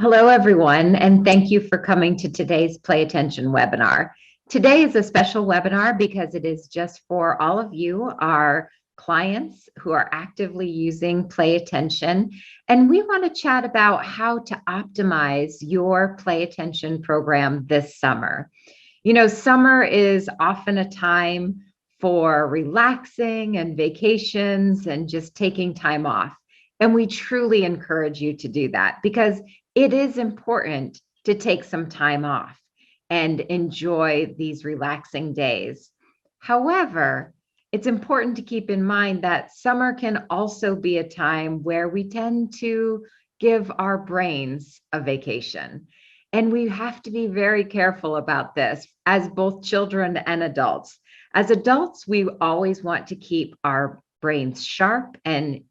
Hello, everyone, and thank you for coming to today's Play Attention webinar. Today is a special webinar because it is just for all of you, our clients who are actively using Play Attention, and we want to chat about how to optimize your Play Attention program this summer. You know, summer is often a time for relaxing and vacations and just taking time off. And we truly encourage you to do that because it is important to take some time off and enjoy these relaxing days. However, it's important to keep in mind that summer can also be a time where we tend to give our brains a vacation. And we have to be very careful about this as both children and adults. As adults, we always want to keep our brains sharp and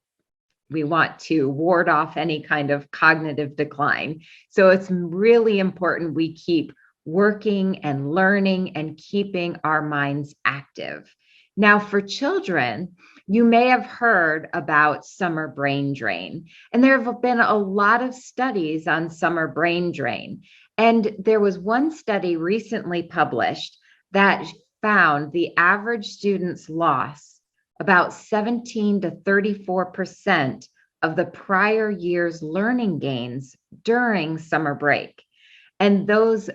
we want to ward off any kind of cognitive decline. So it's really important we keep working and learning and keeping our minds active. Now, for children, you may have heard about summer brain drain, and there have been a lot of studies on summer brain drain. And there was one study recently published that found the average student's loss about 17 to 34% of the prior year's learning gains during summer break. And those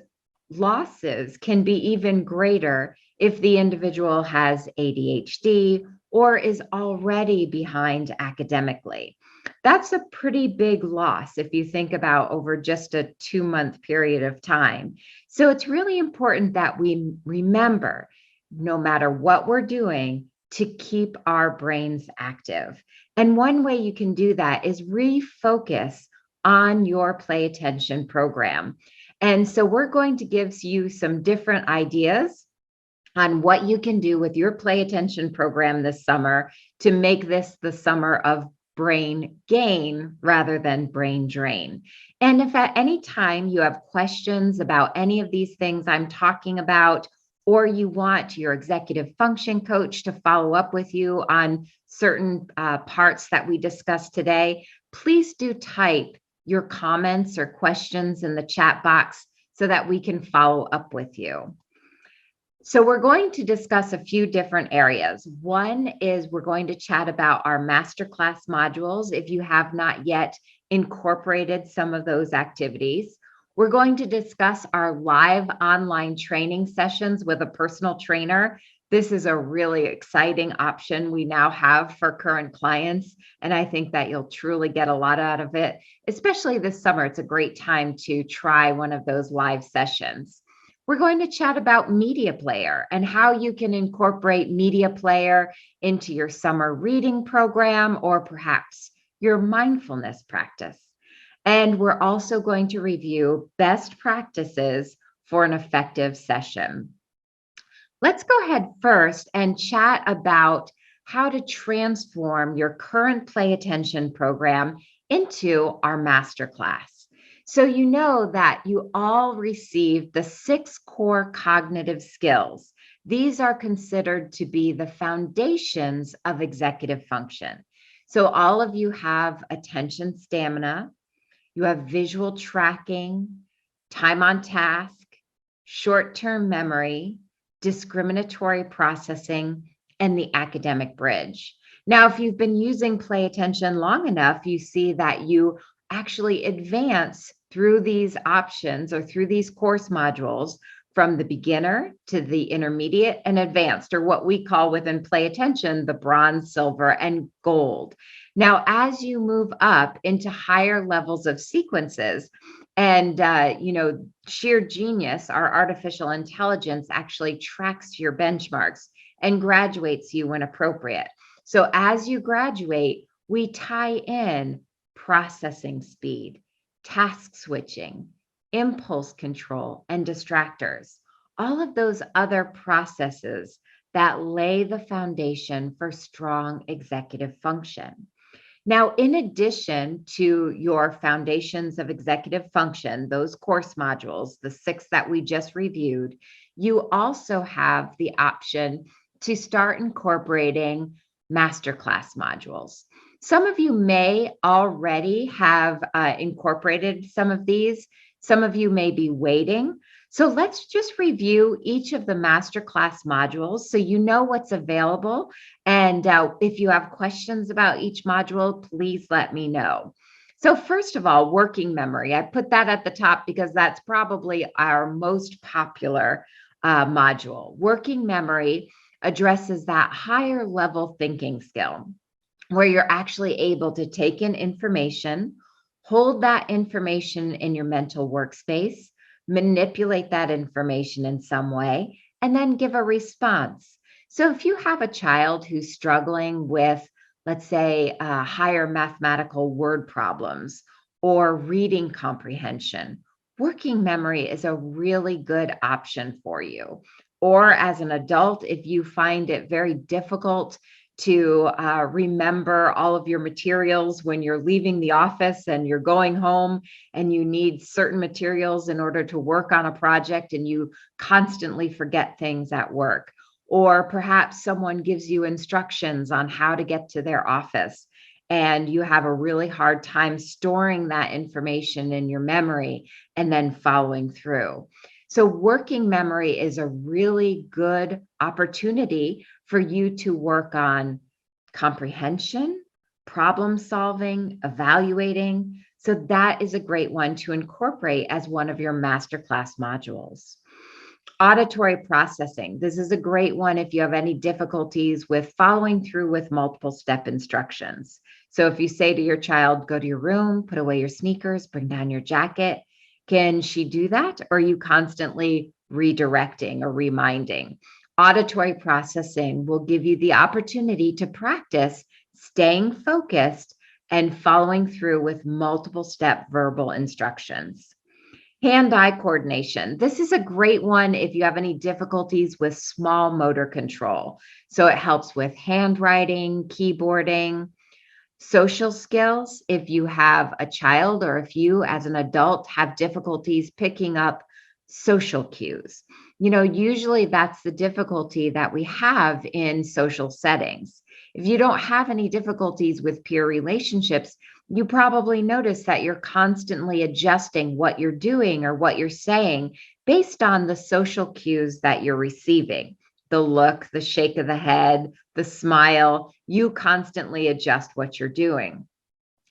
losses can be even greater if the individual has ADHD or is already behind academically. That's a pretty big loss if you think about over just a 2-month period of time. So it's really important that we remember, no matter what we're doing, to keep our brains active. And one way you can do that is refocus on your Play Attention program. And so we're going to give you some different ideas on what you can do with your Play Attention program this summer to make this the summer of brain gain rather than brain drain. And if at any time you have questions about any of these things I'm talking about, or you want your executive function coach to follow up with you on certain parts that we discussed today, please do type your comments or questions in the chat box so that we can follow up with you. So we're going to discuss a few different areas. One is we're going to chat about our Masterclass modules if you have not yet incorporated some of those activities. We're going to discuss our live online training sessions with a personal trainer. This is a really exciting option we now have for current clients, and I think that you'll truly get a lot out of it, especially this summer. It's a great time to try one of those live sessions. We're going to chat about Media Player and how you can incorporate Media Player into your summer reading program or perhaps your mindfulness practice. And we're also going to review best practices for an effective session. Let's go ahead first and chat about how to transform your current Play Attention program into our Masterclass. So you know that you all received the 6 core cognitive skills. These are considered to be the foundations of executive function. So all of you have attention stamina, you have visual tracking, time on task, short-term memory, discriminatory processing, and the academic bridge. Now, if you've been using Play Attention long enough, you see that you actually advance through these options or through these course modules from the beginner to the intermediate and advanced, or what we call within Play Attention, the bronze, silver, and gold. Now, as you move up into higher levels of sequences, and sheer genius, our artificial intelligence actually tracks your benchmarks and graduates you when appropriate. So as you graduate, we tie in processing speed, task switching, impulse control, and distractors. All of those other processes that lay the foundation for strong executive function. Now, in addition to your foundations of executive function, those course modules, the 6 that we just reviewed, you also have the option to start incorporating Masterclass modules. Some of you may already have incorporated some of these. Some of you may be waiting. So let's just review each of the masterclass modules so you know what's available. And if you have questions about each module, please let me know. So first of all, working memory. I put that at the top because that's probably our most popular module. Working memory addresses that higher level thinking skill, where you're actually able to take in information, hold that information in your mental workspace, manipulate that information in some way, and then give a response. So if you have a child who's struggling with, let's say, higher mathematical word problems or reading comprehension, working memory is a really good option for you. Or as an adult, if you find it very difficult to remember all of your materials when you're leaving the office and you're going home and you need certain materials in order to work on a project and you constantly forget things at work. Or perhaps someone gives you instructions on how to get to their office and you have a really hard time storing that information in your memory and then following through. So working memory is a really good opportunity for you to work on comprehension, problem solving, evaluating. So that is a great one to incorporate as one of your masterclass modules. Auditory processing. This is a great one if you have any difficulties with following through with multiple step instructions. So if you say to your child, go to your room, put away your sneakers, bring down your jacket, can she do that? Or are you constantly redirecting or reminding? Auditory processing will give you the opportunity to practice staying focused and following through with multiple step verbal instructions. Hand-eye coordination. This is a great one if you have any difficulties with small motor control. So it helps with handwriting, keyboarding. Social skills, if you have a child or if you as an adult have difficulties picking up social cues. Usually that's the difficulty that we have in social settings. If you don't have any difficulties with peer relationships, you probably notice that you're constantly adjusting what you're doing or what you're saying based on the social cues that you're receiving. The look, the shake of the head, the smile, you constantly adjust what you're doing.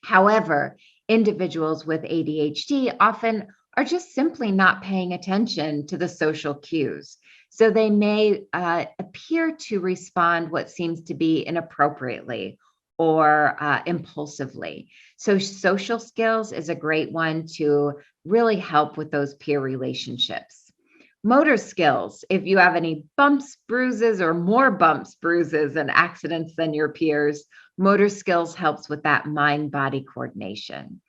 However, individuals with ADHD often are just simply not paying attention to the social cues. So they may appear to respond what seems to be inappropriately or impulsively. So social skills is a great one to really help with those peer relationships. Motor skills, if you have any bumps, bruises, or more bumps, bruises, and accidents than your peers, motor skills helps with that mind-body coordination.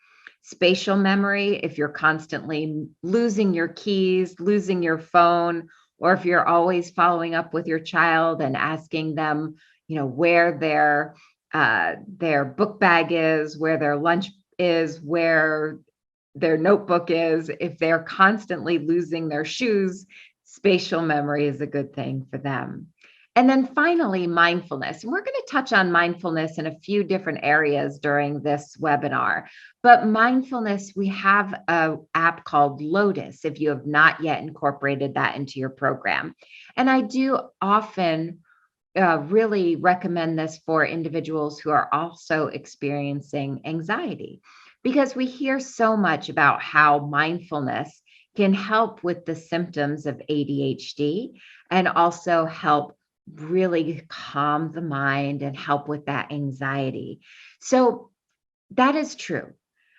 Spatial memory, if you're constantly losing your keys, losing your phone, or if you're always following up with your child and asking them, where their book bag is, where their lunch is, where their notebook is, if they're constantly losing their shoes, spatial memory is a good thing for them. And then finally, mindfulness. And we're going to touch on mindfulness in a few different areas during this webinar. But mindfulness, we have an app called Lotus, if you have not yet incorporated that into your program. And I do often really recommend this for individuals who are also experiencing anxiety, because we hear so much about how mindfulness can help with the symptoms of ADHD and also help really calm the mind and help with that anxiety. So that is true.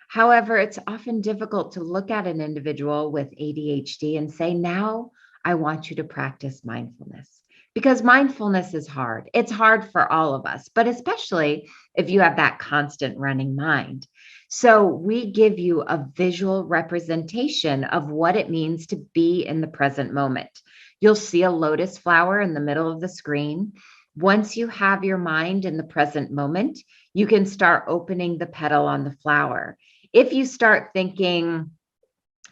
However, it's often difficult to look at an individual with ADHD and say, now I want you to practice mindfulness. Because mindfulness is hard. It's hard for all of us, but especially if you have that constant running mind. So we give you a visual representation of what it means to be in the present moment. You'll see a lotus flower in the middle of the screen. Once you have your mind in the present moment, you can start opening the petal on the flower. If you start thinking,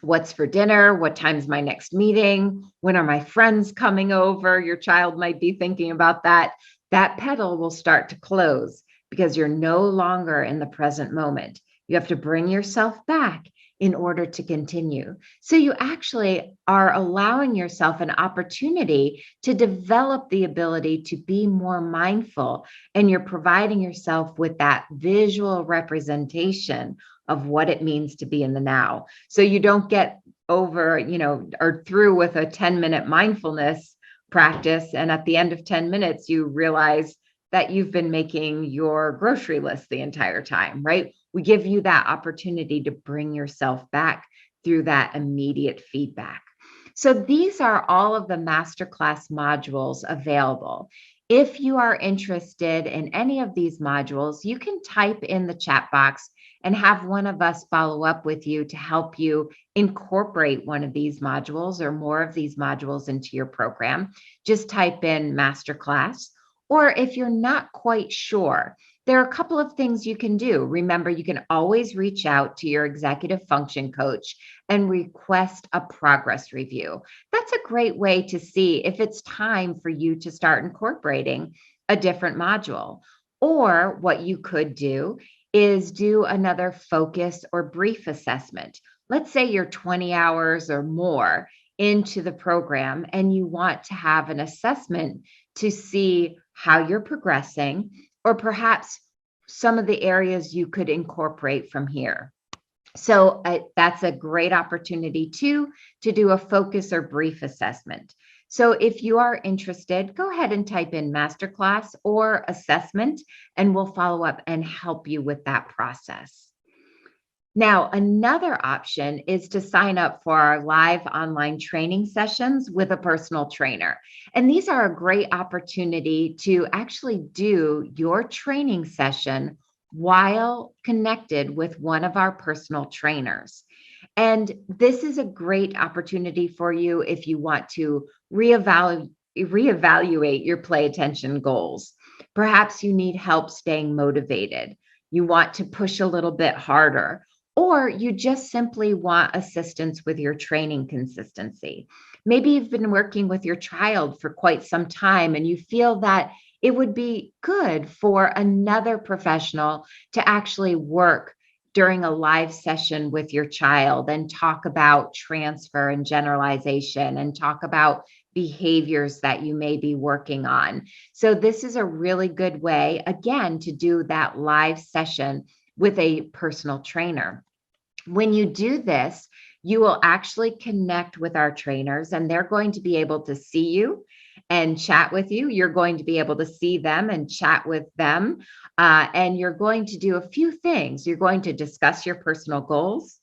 what's for dinner? What time's my next meeting? When are my friends coming over? Your child might be thinking about that. That petal will start to close because you're no longer in the present moment. You have to bring yourself back in order to continue. So you actually are allowing yourself an opportunity to develop the ability to be more mindful, and you're providing yourself with that visual representation of what it means to be in the now. So you don't get over, or through with a 10-minute mindfulness practice, and at the end of 10 minutes, you realize that you've been making your grocery list the entire time, right? We give you that opportunity to bring yourself back through that immediate feedback. So these are all of the masterclass modules available. If you are interested in any of these modules, you can type in the chat box and have one of us follow up with you to help you incorporate one of these modules or more of these modules into your program. Just type in masterclass. Or if you're not quite sure, there are a couple of things you can do. Remember, you can always reach out to your executive function coach and request a progress review. That's a great way to see if it's time for you to start incorporating a different module. Or what you could do is do another focus or brief assessment. Let's say you're 20 hours or more into the program and you want to have an assessment to see how you're progressing, or perhaps some of the areas you could incorporate from here. So that's a great opportunity too, to do a focus or brief assessment. So if you are interested, go ahead and type in masterclass or assessment, and we'll follow up and help you with that process. Now, another option is to sign up for our live online training sessions with a personal trainer. And these are a great opportunity to actually do your training session while connected with one of our personal trainers. And this is a great opportunity for you if you want to reevaluate your play attention goals. Perhaps you need help staying motivated. You want to push a little bit harder, or you just simply want assistance with your training consistency. Maybe you've been working with your child for quite some time and you feel that it would be good for another professional to actually work during a live session with your child and talk about transfer and generalization and talk about behaviors that you may be working on. So this is a really good way, again, to do that live session with a personal trainer. When you do this, you will actually connect with our trainers and they're going to be able to see you and chat with you. You're going to be able to see them and chat with them. And you're going to do a few things. You're going to discuss your personal goals,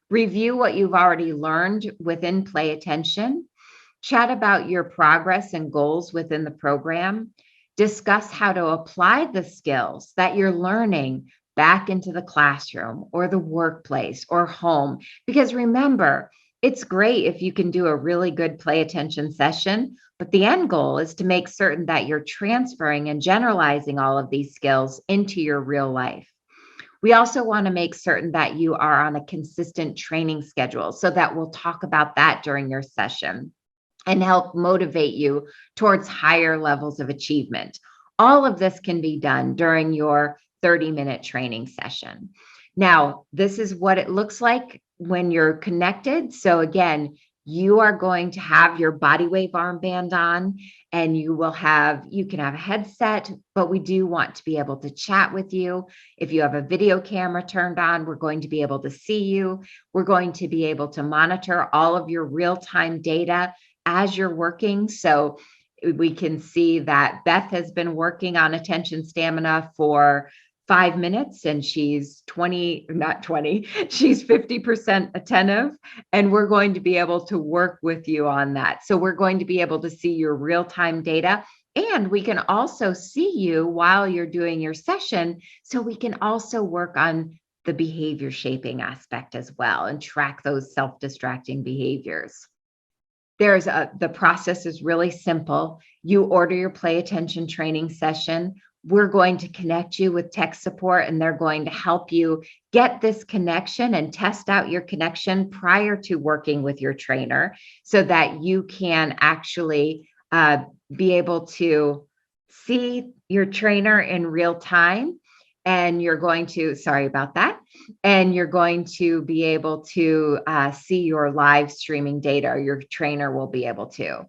review what you've already learned within Play Attention, chat about your progress and goals within the program, discuss how to apply the skills that you're learning back into the classroom or the workplace or home. Because remember, it's great if you can do a really good play attention session, but the end goal is to make certain that you're transferring and generalizing all of these skills into your real life. We also want to make certain that you are on a consistent training schedule, so that we'll talk about that during your session and help motivate you towards higher levels of achievement. All of this can be done during your 30-minute training session. Now, this is what it looks like when you're connected. So again, you are going to have your body wave armband on, and you can have a headset, but we do want to be able to chat with you. If you have a video camera turned on, we're going to be able to see you. We're going to be able to monitor all of your real-time data as you're working. So we can see that Beth has been working on attention stamina for 5 minutes and she's 50% attentive, and we're going to be able to work with you on that. So we're going to be able to see your real-time data, and we can also see you while you're doing your session. So we can also work on the behavior shaping aspect as well and track those self-distracting behaviors. The process is really simple. You order your play attention training session. We're going to connect you with tech support, and they're going to help you get this connection and test out your connection prior to working with your trainer, so that you can actually be able to see your trainer in real time. and you're going to, sorry about that, and you're going to be able to see your live streaming data, or your trainer will be able to.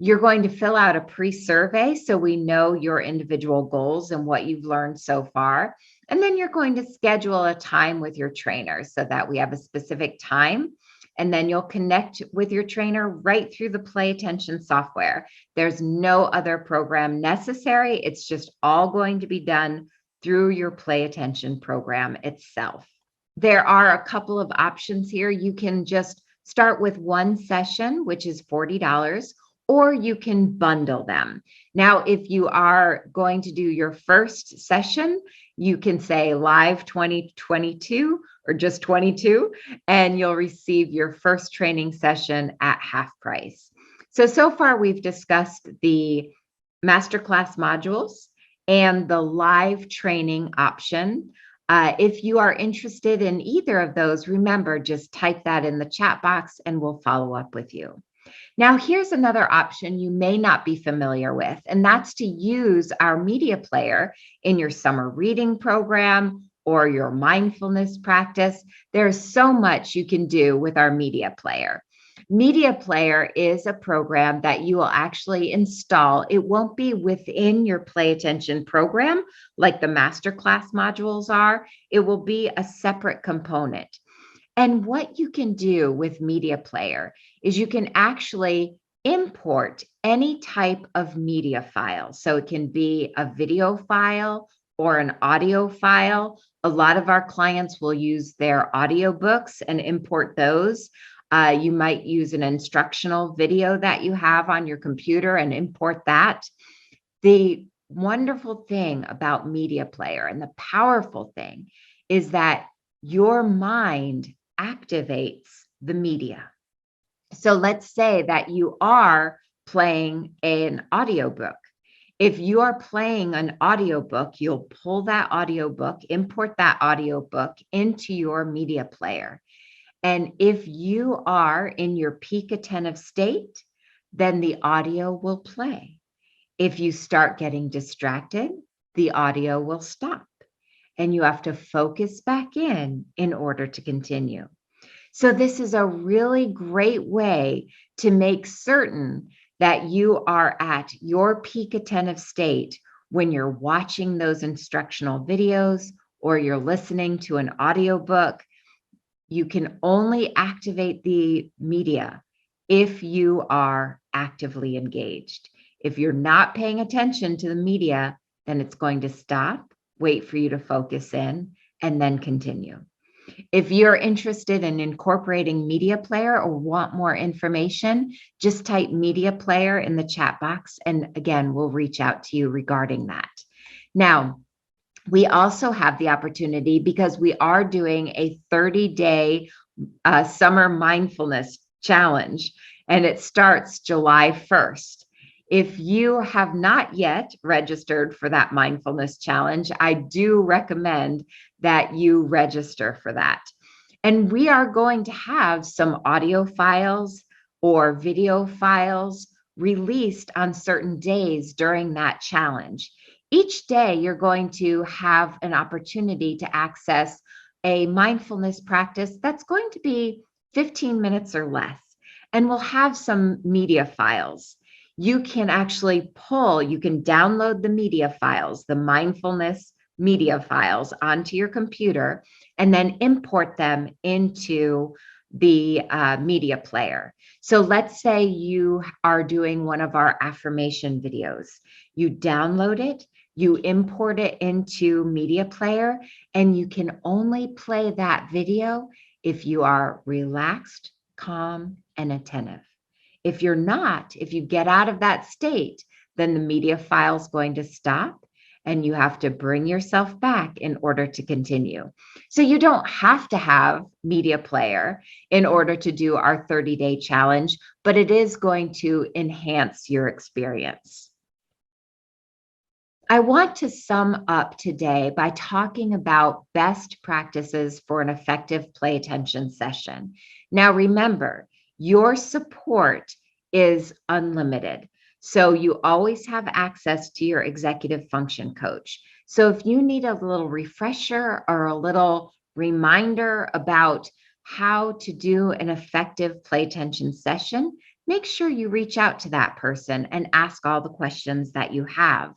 You're going to fill out a pre-survey so we know your individual goals and what you've learned so far. And then you're going to schedule a time with your trainer so that we have a specific time. And then you'll connect with your trainer right through the Play Attention software. There's no other program necessary. It's just all going to be done through your Play Attention program itself. There are a couple of options here. You can just start with one session, which is $40, or you can bundle them. Now, if you are going to do your first session, you can say live 2022 or just 22, and you'll receive your first training session at half price. So far we've discussed the Masterclass modules and the live training option. If you are interested in either of those, remember, just type that in the chat box and we'll follow up with you. Now, here's another option you may not be familiar with, and that's to use our media player in your summer reading program or your mindfulness practice. There's so much you can do with our media player. Media player is a program that you will actually install. It won't be within your Play Attention program like the Masterclass modules are. It will be a separate component. And what you can do with Media Player is you can actually import any type of media file. So it can be a video file or an audio file. A lot of our clients will use their audiobooks and import those. You might use an instructional video that you have on your computer and import that. The wonderful thing about Media Player and the powerful thing is that your mind activates the media. So let's say that you are playing an audiobook. If you are playing an audiobook, you'll pull that audiobook, import that audiobook into your media player. And if you are in your peak attentive state, then the audio will play. If you start getting distracted, the audio will stop. And you have to focus back in order to continue. So this is a really great way to make certain that you are at your peak attentive state when you're watching those instructional videos or you're listening to an audiobook. You can only activate the media if you are actively engaged. If you're not paying attention to the media, then it's going to stop, wait for you to focus in, and then continue. If you're interested in incorporating Media Player or want more information, just type Media Player in the chat box. And again, we'll reach out to you regarding that. Now, we also have the opportunity, because we are doing a 30-day summer mindfulness challenge, and it starts July 1st. If you have not yet registered for that mindfulness challenge, I do recommend that you register for that. And we are going to have some audio files or video files released on certain days during that challenge. Each day, you're going to have an opportunity to access a mindfulness practice that's going to be 15 minutes or less, and we'll have some media files. You can actually you can download the media files, the mindfulness media files, onto your computer and then import them into the media player. So let's say you are doing one of our affirmation videos. You download it, you import it into media player, and you can only play that video if you are relaxed, calm, and attentive. If you're not, if you get out of that state, then the media file is going to stop and you have to bring yourself back in order to continue. So you don't have to have media player in order to do our 30-day challenge, but it is going to enhance your experience. I want to sum up today by talking about best practices for an effective play attention session. Now, remember, your support is unlimited. So you always have access to your executive function coach. So if you need a little refresher or a little reminder about how to do an effective play attention session, make sure you reach out to that person and ask all the questions that you have.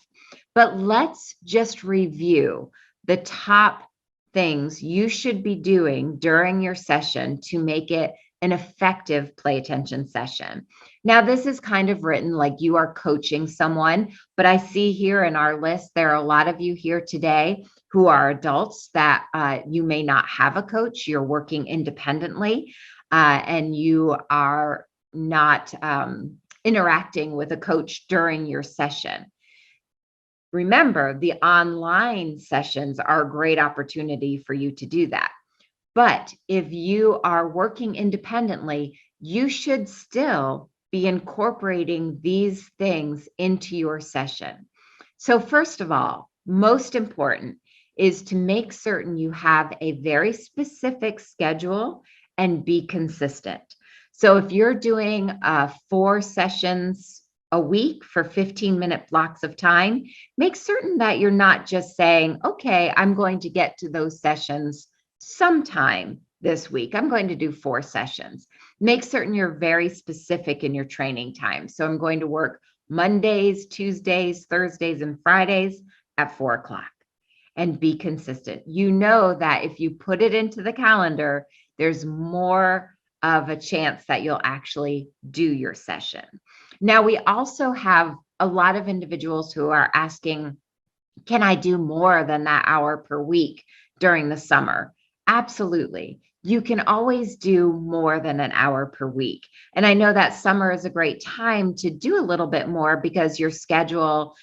But let's just review the top things you should be doing during your session to make it an effective play attention session. Now, this is kind of written like you are coaching someone, but I see here in our list, there are a lot of you here today who are adults that you may not have a coach, you're working independently, and you are not interacting with a coach during your session. Remember, the online sessions are a great opportunity for you to do that. But if you are working independently, you should still be incorporating these things into your session. So, first of all, most important is to make certain you have a very specific schedule and be consistent. So, if you're doing 4 sessions a week for 15-minute blocks of time, make certain that you're not just saying, okay, I'm going to get to those sessions sometime this week. I'm going to do 4 sessions. Make certain you're very specific in your training time. So I'm going to work Mondays, Tuesdays, Thursdays, and Fridays at 4 o'clock, and be consistent. You know that if you put it into the calendar, there's more of a chance that you'll actually do your session. Now, we also have a lot of individuals who are asking, can I do more than that hour per week during the summer? Absolutely. You can always do more than an hour per week. And I know that summer is a great time to do a little bit more because your schedule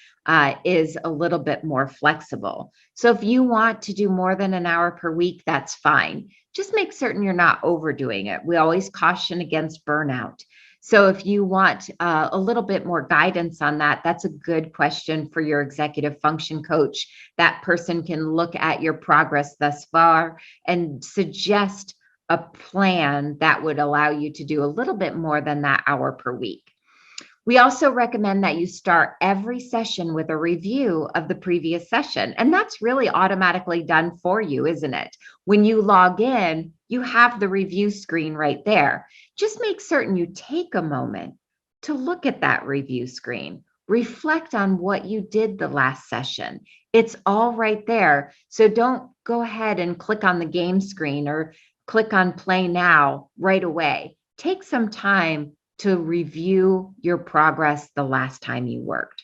is a little bit more flexible. So if you want to do more than an hour per week, that's fine. Just make certain you're not overdoing it. We always caution against burnout. So if you want a little bit more guidance on that, that's a good question for your executive function coach. That person can look at your progress thus far and suggest a plan that would allow you to do a little bit more than that hour per week. We also recommend that you start every session with a review of the previous session. And that's really automatically done for you, isn't it? When you log in, you have the review screen right there. Just make certain you take a moment to look at that review screen. Reflect on what you did the last session. It's all right there. So don't go ahead and click on the game screen or click on play now right away. Take some time to review your progress the last time you worked.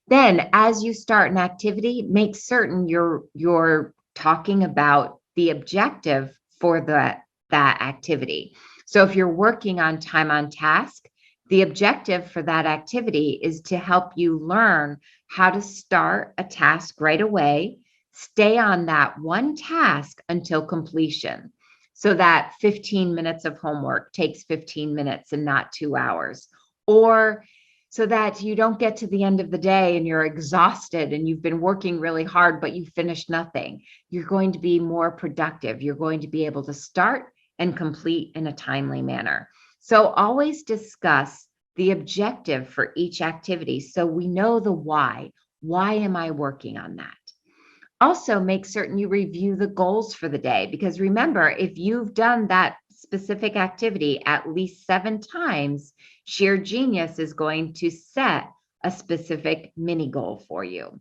Then, as you start an activity, make certain you're talking about the objective for that activity. So if you're working on time on task, the objective for that activity is to help you learn how to start a task right away, stay on that one task until completion. So that 15 minutes of homework takes 15 minutes and not 2 hours. Or so that you don't get to the end of the day and you're exhausted and you've been working really hard, but you finished nothing. You're going to be more productive. You're going to be able to start and complete in a timely manner. So always discuss the objective for each activity so we know the why. Why am I working on that? Also, make certain you review the goals for the day, because remember, if you've done that specific activity at least 7 times, Sheer Genius is going to set a specific mini goal for you.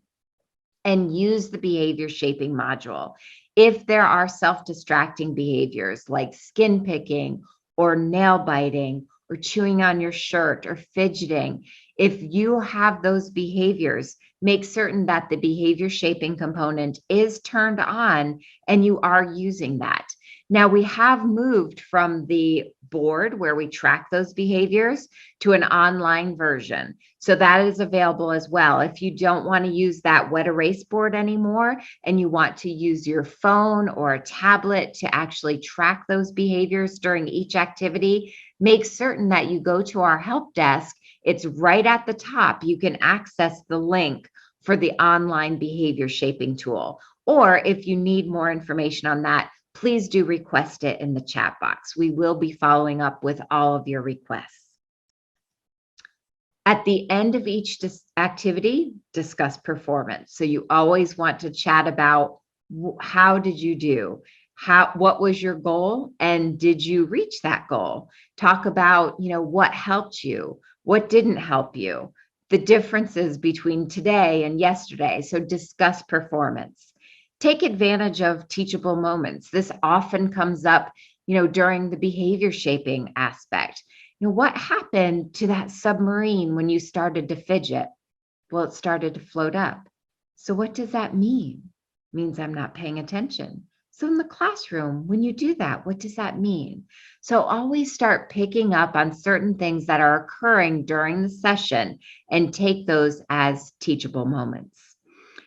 And use the behavior shaping module. If there are self-distracting behaviors like skin picking or nail biting or chewing on your shirt or fidgeting, if you have those behaviors, make certain that the behavior shaping component is turned on and you are using that. Now, we have moved from the board where we track those behaviors to an online version. So that is available as well. If you don't want to use that wet erase board anymore and you want to use your phone or a tablet to actually track those behaviors during each activity, make certain that you go to our help desk. It's right at the top. You can access the link for the online behavior shaping tool. Or if you need more information on that, please do request it in the chat box. We will be following up with all of your requests. At the end of each activity, discuss performance. So you always want to chat about how did you do? What was your goal? And did you reach that goal? Talk about, what helped you, what didn't help you, the differences between today and yesterday. So discuss performance. Take advantage of teachable moments. This often comes up, during the behavior shaping aspect. What happened to that submarine when you started to fidget? Well, it started to float up. So what does that mean? It means I'm not paying attention. So in the classroom, when you do that, what does that mean? So always start picking up on certain things that are occurring during the session and take those as teachable moments.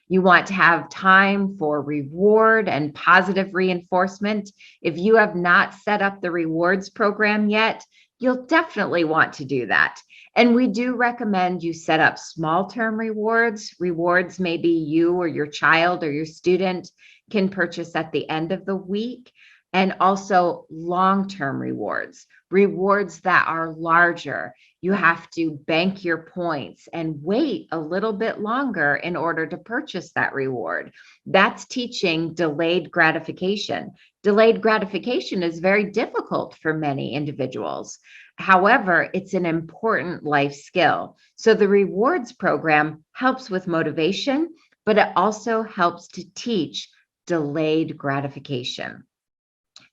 You want to have time for reward and positive reinforcement. If you have not set up the rewards program yet, you'll definitely want to do that. And we do recommend you set up small term rewards. Rewards maybe you or your child or your student can purchase at the end of the week. And also long-term rewards, rewards that are larger. You have to bank your points and wait a little bit longer in order to purchase that reward. That's teaching delayed gratification. Delayed gratification is very difficult for many individuals. However, it's an important life skill. So the rewards program helps with motivation, but it also helps to teach delayed gratification.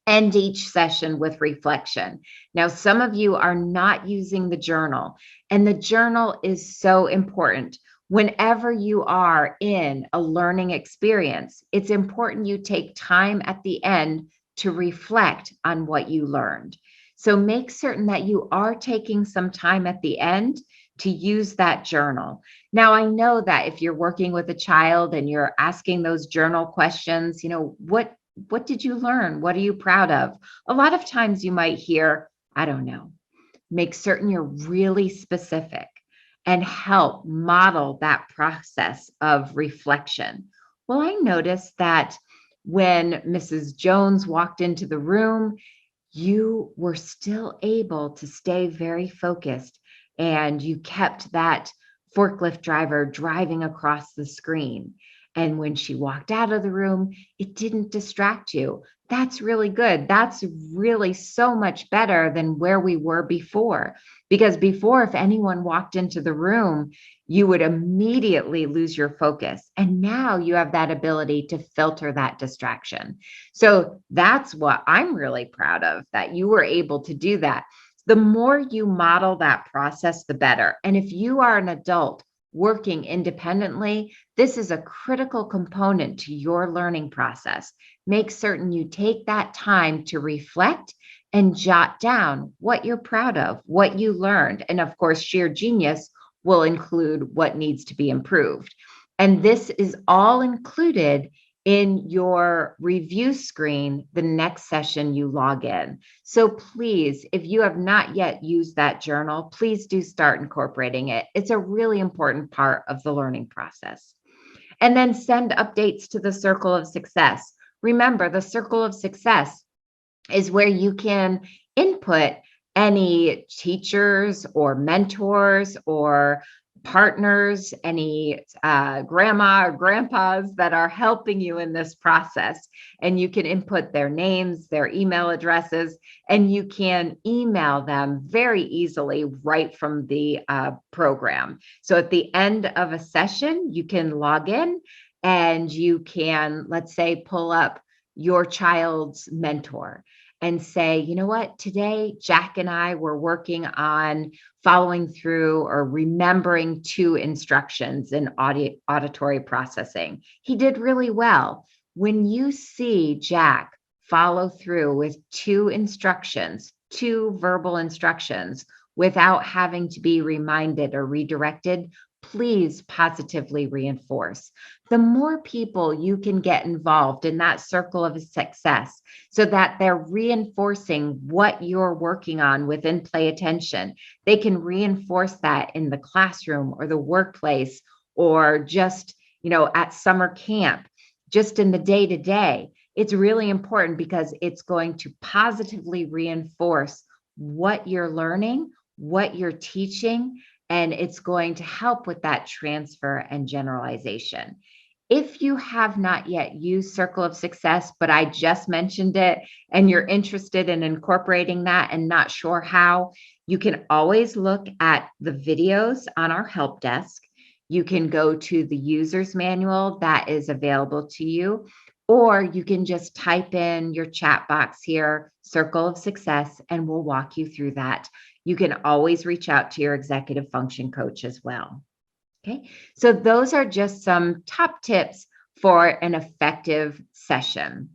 End each session with reflection. Now, some of you are not using the journal, and the journal is so important. Whenever you are in a learning experience, it's important you take time at the end to reflect on what you learned. So make certain that you are taking some time at the end to use that journal. Now, I know that if you're working with a child and you're asking those journal questions, what did you learn? What are you proud of? A lot of times you might hear, I don't know. Make certain you're really specific and help model that process of reflection. Well, I noticed that when Mrs. Jones walked into the room, you were still able to stay very focused and you kept that forklift driver driving across the screen. And when she walked out of the room, it didn't distract you. That's really good. That's really so much better than where we were before. Because before, if anyone walked into the room, you would immediately lose your focus. And now you have that ability to filter that distraction. So that's what I'm really proud of, that you were able to do that. The more you model that process, the better. And if you are an adult working independently, this is a critical component to your learning process. Make certain you take that time to reflect and jot down what you're proud of, what you learned. And of course, sheer genius will include what needs to be improved. And this is all included in your review screen the next session you log in. So please, if you have not yet used that journal, please do start incorporating it. It's a really important part of the learning process. And then send updates to the circle of success. Remember, the circle of success is where you can input any teachers or mentors or partners, any grandma or grandpas that are helping you in this process. And you can input their names, their email addresses, and you can email them very easily right from the program. So at the end of a session, you can log in and you can, let's say, pull up your child's mentor and say, you know what, today Jack and I were working on following through or remembering 2 instructions in auditory processing. He did really well. When you see Jack follow through with 2 instructions, 2 verbal instructions, without having to be reminded or redirected, please positively reinforce. The more people you can get involved in that circle of success so that they're reinforcing what you're working on within Play Attention, they can reinforce that in the classroom or the workplace or just, at summer camp, just in the day-to-day. It's really important because it's going to positively reinforce what you're learning, what you're teaching, and it's going to help with that transfer and generalization. If you have not yet used Circle of Success, but I just mentioned it and you're interested in incorporating that and not sure how, you can always look at the videos on our help desk. You can go to the user's manual that is available to you, or you can just type in your chat box here, Circle of Success, and we'll walk you through that. You can always reach out to your executive function coach as well. Okay, so those are just some top tips for an effective session.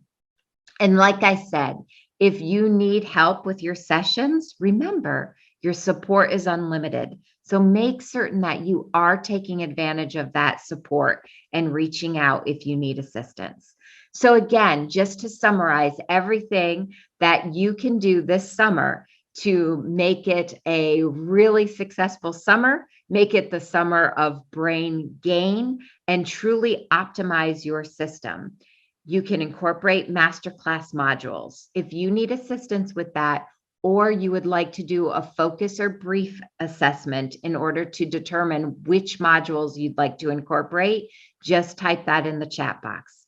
And like I said, if you need help with your sessions, remember your support is unlimited. So make certain that you are taking advantage of that support and reaching out if you need assistance. So again, just to summarize everything that you can do this summer to make it a really successful summer, make it the summer of brain gain, and truly optimize your system. You can incorporate Masterclass modules. If you need assistance with that, or you would like to do a focus or brief assessment in order to determine which modules you'd like to incorporate, just type that in the chat box.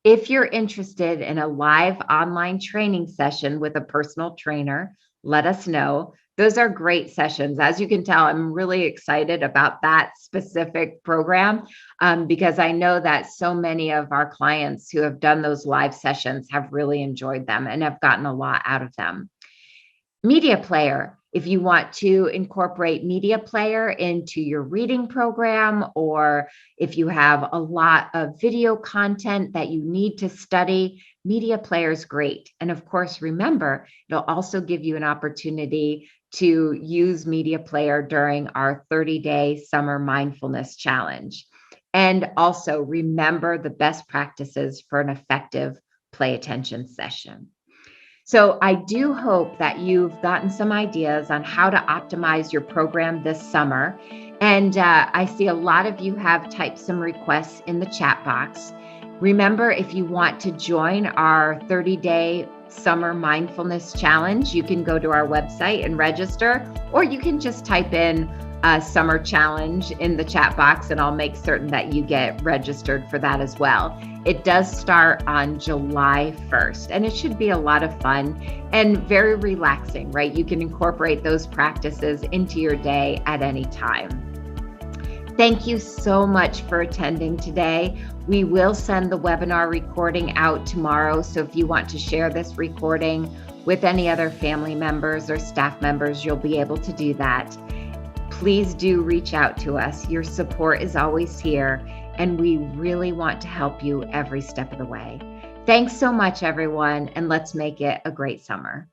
If you're interested in a live online training session with a personal trainer, let us know. Those are great sessions. As you can tell, I'm really excited about that specific program because I know that so many of our clients who have done those live sessions have really enjoyed them and have gotten a lot out of them. Media Player, if you want to incorporate Media Player into your reading program, or if you have a lot of video content that you need to study, Media Player is great. And of course, remember, it'll also give you an opportunity to use Media Player during our 30-day summer mindfulness challenge. And also remember the best practices for an effective play attention session. So I do hope that you've gotten some ideas on how to optimize your program this summer. And I see a lot of you have typed some requests in the chat box. Remember, if you want to join our 30-day summer mindfulness challenge, you can go to our website and register, or you can just type in summer challenge in the chat box and I'll make certain that you get registered for that as well. It does start on July 1st and it should be a lot of fun and very relaxing, right? You can incorporate those practices into your day at any time. Thank you so much for attending today. We will send the webinar recording out tomorrow. So if you want to share this recording with any other family members or staff members, you'll be able to do that. Please do reach out to us. Your support is always here, and we really want to help you every step of the way. Thanks so much, everyone, and let's make it a great summer.